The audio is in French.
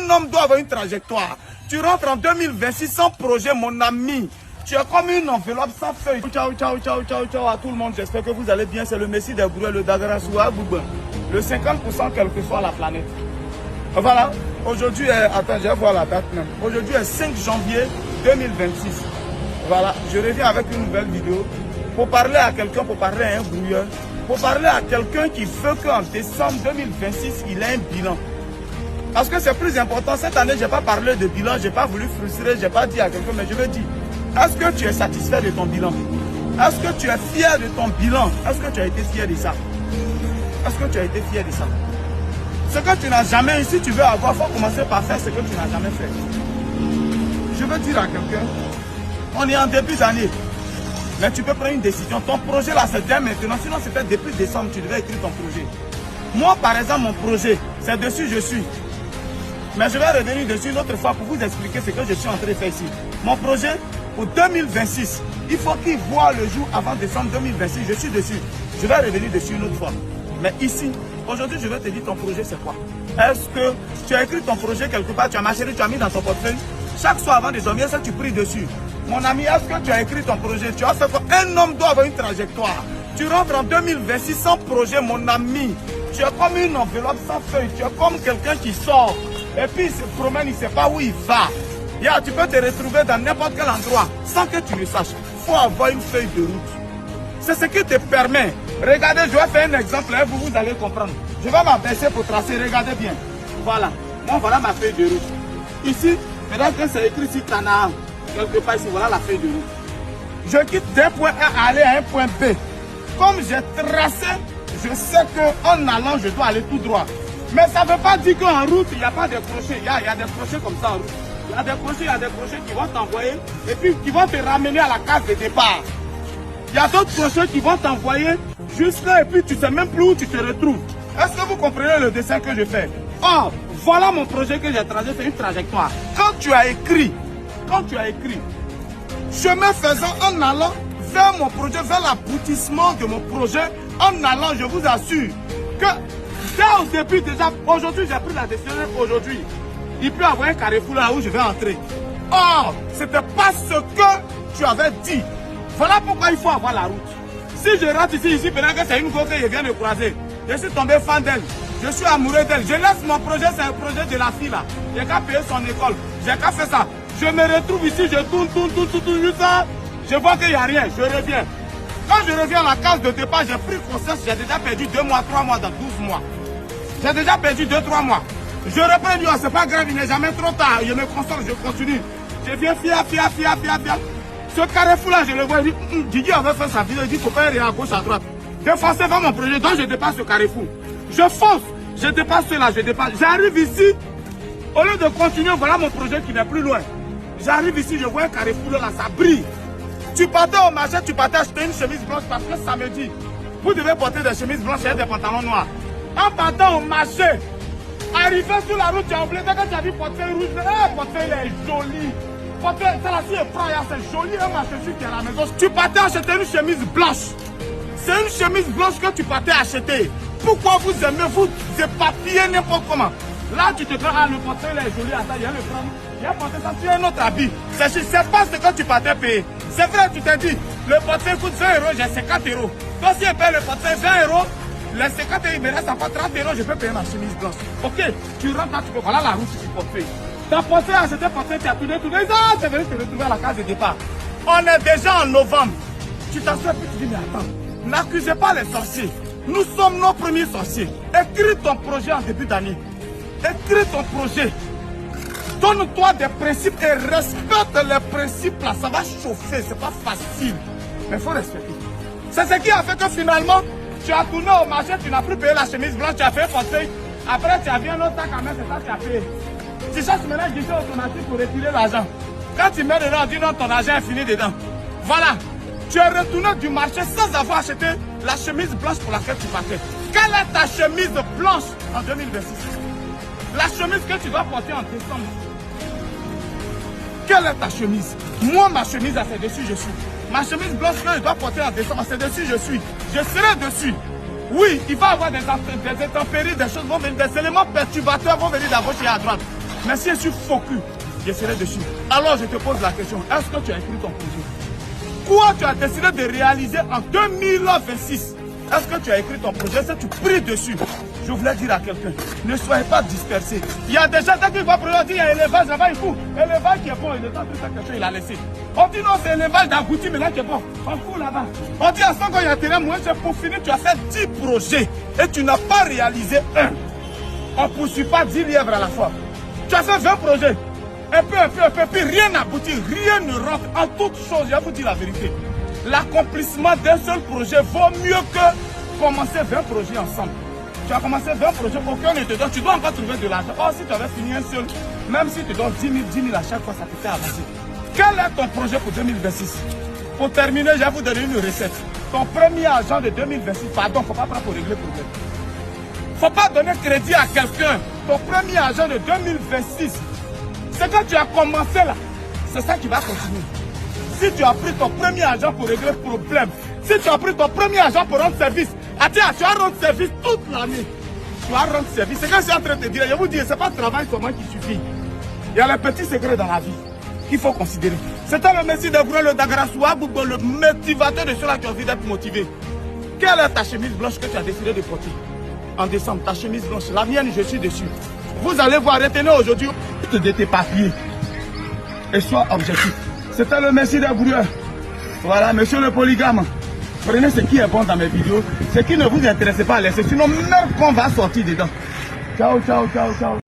Un homme doit avoir une trajectoire. Tu rentres en 2026 sans projet, mon ami. Tu es comme une enveloppe sans feuille. Ciao, ciao, ciao, ciao, ciao à tout le monde. J'espère que vous allez bien. C'est le Messie des Brouets, le Dagarasoua Bouba. Le 50% quelle que soit la planète. Voilà. Aujourd'hui est... Attends, je vais voir la date même. Aujourd'hui est 5 janvier 2026. Voilà. Je reviens avec une nouvelle vidéo. Pour parler à quelqu'un, pour parler à un brouilleur. Pour parler à quelqu'un qui veut qu'en décembre 2026, il ait un bilan. Parce que c'est plus important. Cette année, je n'ai pas parlé de bilan. Je n'ai pas voulu frustrer. Je n'ai pas dit à quelqu'un, mais je veux dire. Est-ce que tu es satisfait de ton bilan? Est-ce que tu es fier de ton bilan? Est-ce que tu as été fier de ça? Est-ce que tu as été fier de ça? Ce que tu n'as jamais eu, si tu veux avoir, il faut commencer par faire ce que tu n'as jamais fait. Je veux dire à quelqu'un, on est en début d'année, mais tu peux prendre une décision. Ton projet là, c'est dès maintenant. Sinon, c'était depuis décembre, tu devais écrire ton projet. Moi, par exemple, mon projet, c'est dessus je suis. Mais je vais revenir dessus une autre fois pour vous expliquer ce que je suis en train de faire ici. Mon projet, pour 2026, il faut qu'il voit le jour avant décembre 2026. Je suis dessus. Je vais revenir dessus une autre fois. Mais ici, aujourd'hui, je vais te dire ton projet, c'est quoi? Est-ce que tu as écrit ton projet quelque part, tu as marché, tu as mis dans ton portefeuille? Chaque soir avant de dormir, ça tu pries dessus. Mon ami, est-ce que tu as écrit ton projet? Tu as fait quoi? Un homme doit avoir une trajectoire. Tu rentres en 2026 sans projet, mon ami. Tu es comme une enveloppe sans feuille. Tu es comme quelqu'un qui sort. Et puis il se promène, il ne sait pas où il va. Tu peux te retrouver dans n'importe quel endroit sans que tu le saches. Il faut avoir une feuille de route. C'est ce qui te permet. Regardez, je vais faire un exemple, hein, vous allez comprendre. Je vais m'abaisser pour tracer, regardez bien. Voilà, moi voilà ma feuille de route. Ici, maintenant que c'est écrit ici Canaan, quelque part ici, voilà la feuille de route. Je quitte d'un point A aller à un point B. Comme j'ai tracé, je sais qu'en allant, je dois aller tout droit. Mais ça ne veut pas dire qu'en route, il n'y a pas de crochets. Il y a des crochets comme ça en route. Il y a des crochets qui vont t'envoyer et puis qui vont te ramener à la case de départ. Il y a d'autres crochets qui vont t'envoyer juste là et puis tu ne sais même plus où tu te retrouves. Est-ce que vous comprenez le dessin que je fais? Oh, voilà mon projet que j'ai tracé, c'est une trajectoire. Quand tu as écrit, chemin faisant en allant vers mon projet, vers l'aboutissement de mon projet, en allant, je vous assure que dès au début déjà, aujourd'hui j'ai pris la décision, aujourd'hui, il peut y avoir un carrefour là où je vais entrer. Or, ce n'était pas ce que tu avais dit. Voilà pourquoi il faut avoir la route. Si je rentre ici, pendant que c'est une go que je viens de croiser, je suis tombé fan d'elle, je suis amoureux d'elle, je laisse mon projet, c'est un projet de la fille là. J'ai qu'à payer son école, j'ai qu'à faire ça. Je me retrouve ici, je tourne, juste ça, je vois qu'il n'y a rien, je reviens. Quand je reviens à la case de départ, j'ai pris conscience, j'ai déjà perdu 2 mois, 3 mois dans 12 mois. J'ai déjà perdu 2-3 mois. Je reprends, c'est pas grave, il n'est jamais trop tard. Je me console, je continue. Je viens fier. Ce carrefour là, je le vois, il dit, Didier avait fait sa vidéo, il dit, il faut pas aller à gauche, à droite. Je fonçais vers mon projet, donc je dépasse ce carrefour. Je fonce, je dépasse cela, je dépasse. J'arrive ici, au lieu de continuer, voilà mon projet qui n'est plus loin. J'arrive ici, je vois un carrefour là, ça brille. Tu partais au marché, tu partais acheter une chemise blanche parce que samedi, vous devez porter des chemises blanches et des pantalons noirs. En partant au marché, arrivé sur la route, tu as oublié, dès que tu as vu portefeuille rouge, portefeuille est joli. Celle-ci est prête, c'est joli, un marché qui est à la maison. Tu partais acheter une chemise blanche. C'est une chemise blanche que tu partais acheter. Pourquoi vous aimez vous éparpiller n'importe comment? Là, tu te dis, le portefeuille est joli, attends, il y a le prendre. Il y a porté ça sur un autre habit. C'est pas ce que tu partais payer. C'est vrai, tu t'es dit, le portefeuille coûte 20 €, j'ai 50 €. Toi, si je paye le portefeuille 20 €, les 50 €, il me reste encore 30 €, je peux payer ma chemise blanche. Ok, tu rentres là, tu peux, voilà la route du portefeuille. Ta portefeuille a acheté portefeuille, tu as tourné, tu es venu te retrouver à la case de départ. On est déjà en novembre. Tu t'assois et tu dis, mais attends, n'accusez pas les sorciers. Nous sommes nos premiers sorciers. Écris ton projet en début d'année. Écris ton projet. Donne-toi des principes et respecte les principes là. Ça va chauffer, c'est pas facile. Mais il faut respecter. C'est ce qui a fait que finalement, tu as tourné au marché, tu n'as plus payé la chemise blanche, tu as fait un portefeuille. Après, tu as vu un autre sac à main, c'est ça que tu as payé. Tu cherches maintenant un guichet automatique pour retirer l'argent. Quand tu mets dedans, on dit non, ton argent est fini dedans. Voilà. Tu es retourné du marché sans avoir acheté la chemise blanche pour laquelle tu partais. Quelle est ta chemise blanche en 2026? La chemise que tu dois porter en décembre. Quelle est ta chemise? Moi, ma chemise, c'est dessus, je suis. Ma chemise blanche que je dois porter en décembre, c'est dessus, je suis. Je serai dessus. Oui, il va y avoir des intempéries, des choses vont venir, des éléments perturbateurs vont venir d'à gauche et à droite. Mais si je suis focus, je serai dessus. Alors je te pose la question, est-ce que tu as écrit ton projet? Quoi tu as décidé de réaliser en 2026? Est-ce que tu as écrit ton projet? Est-ce que tu pries dessus? Je voulais dire à quelqu'un, ne soyez pas dispersés. Il y a des gens qui vont produire, il y a élevage là-bas, il fout. Élevage qui est bon, il est en train de faire quelque chose, il a laissé. On dit non, c'est élevage d'abouti, mais là qui est bon. On fout là-bas. On dit à 100 quand il y a terrain, moi, c'est pour finir, tu as fait 10 projets et tu n'as pas réalisé un. On ne poursuit pas 10 lièvres à la fois. Tu as fait 20 projets. Un peu, puis rien n'aboutit, rien ne rentre. En toute chose, je vais vous dire la vérité. L'accomplissement d'un seul projet vaut mieux que commencer 20 projets ensemble. Tu as commencé 20 projets, aucun ne te donne. Tu dois encore trouver de l'argent. Or, si tu avais fini un seul, même si tu donnes 10 000 à chaque fois, ça te fait avancer. Quel est ton projet pour 2026? Pour terminer, je vais vous donner une recette. Ton premier argent de 2026, pardon, il ne faut pas prendre pour régler le problème. Il ne faut pas donner crédit à quelqu'un. Ton premier argent de 2026, ce que tu as commencé là, c'est ça qui va continuer. Si tu as pris ton premier argent pour régler le problème, si tu as pris ton premier argent pour rendre service, tu vas rendre service toute l'année. Tu vas rendre service. C'est ce que je suis en train de te dire. Je vous dis, ce n'est pas le travail seulement qui suffit. Il y a les petits secrets dans la vie qu'il faut considérer. C'était le Messie de Gourou, le Dagrassoua, le motivateur de ceux-là qui ont envie d'être motivés. Quelle est ta chemise blanche que tu as décidé de porter en décembre? Ta chemise blanche, la mienne, je suis dessus. Vous allez voir, retenez aujourd'hui de tes papiers et sois objectif. C'était le Messie de Gourou. Voilà, monsieur le polygame. Prenez ce qui est bon dans mes vidéos. Ce qui ne vous intéresse pas, laissez. Sinon, même qu'on va sortir dedans. Ciao, ciao, ciao, ciao.